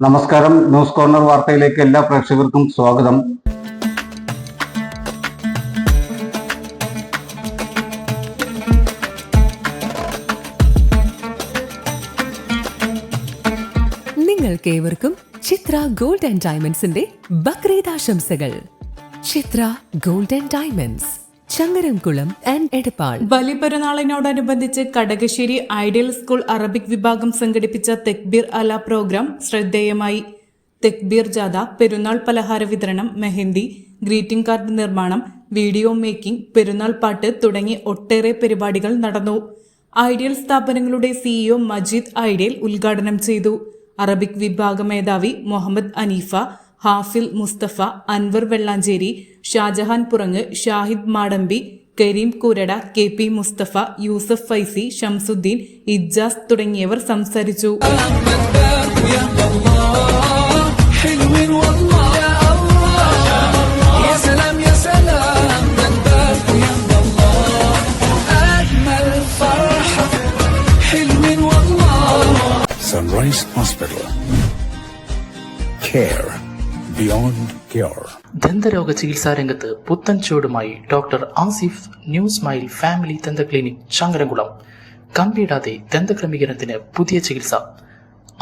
നമസ്കാരം. News corner വാർത്തയിലേക്ക് എല്ലാ പ്രേക്ഷകർക്കും സ്വാഗതം. നിങ്ങൾക്കേവർക്കും ചിത്ര ഗോൾഡ് ആൻഡ് ഡയമണ്ട്സിന്റെ ബക്രീദ് ആശംസകൾ. Chitra gold and diamonds, Changaramkulam and Edappal. ബലിപെരുന്നാളിനോടനുബന്ധിച്ച് കടകശ്ശേരി ഐഡിയൽ സ്കൂൾ അറബിക് വിഭാഗം സംഘടിപ്പിച്ച തെക്ബീർ അല പ്രോഗ്രാം ശ്രദ്ധേയമായി. തെക്ബീർ ജാഥ, പെരുന്നാൾ പലഹാര വിതരണം, മെഹന്തി, ഗ്രീറ്റിംഗ് കാർഡ് നിർമ്മാണം, വീഡിയോ മേക്കിംഗ്, പെരുന്നാൾ പാട്ട് തുടങ്ങി ഒട്ടേറെ പരിപാടികൾ നടന്നു. ഐഡിയൽ സ്ഥാപനങ്ങളുടെ സിഇഒ മജീദ് ഐഡിയൽ ഉദ്ഘാടനം ചെയ്തു. അറബിക് വിഭാഗ മേധാവി മുഹമ്മദ് അനീഫ, ഹാഫിൽ മുസ്തഫ, അൻവർ വെള്ളാഞ്ചേരി, ഷാജഹാൻ പുറങ്ങ്, ഷാഹിദ് മാടമ്പി, കരീം കൂരട, KP മുസ്തഫ, യൂസഫ് ഫൈസി, ഷംസുദ്ദീൻ, ഇജാസ് തുടങ്ങിയവർ സംസാരിച്ചു. Sunrise Hospital. Care beyond cure. ദന്തരോഗ ചികിത്സാ രംഗത്ത് പുത്തൻ ചുവടുമായി doctor Asif new smile family ദന്ത ക്ലിനിക്, ചങ്ങരംകുളം. കമ്പിയിടാതെ ദന്തക്രമീകരണത്തിന് പുതിയ ചികിത്സ,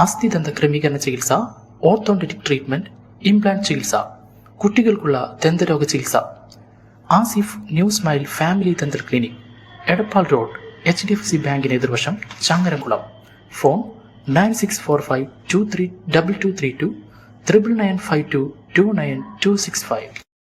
അസ്ഥി ദന്ത ക്രമീകരണ ചികിത്സ, ഓർത്തോഡോണ്ടിക് ട്രീറ്റ്മെന്റ്, ഇംപ്ലാന്റ് ചികിത്സ, കുട്ടികൾക്കുള്ള ദന്തരോഗ ചികിത്സ. ആസിഫ് ന്യൂ സ്മൈൽ ഫാമിലി ദന്ത ക്ലിനിക്, എടപ്പാൾ റോഡ്, HDFC ബാങ്കിന് എതിർവശം, ചങ്ങരംകുളം. ഫോൺ 9645232232 9995229265.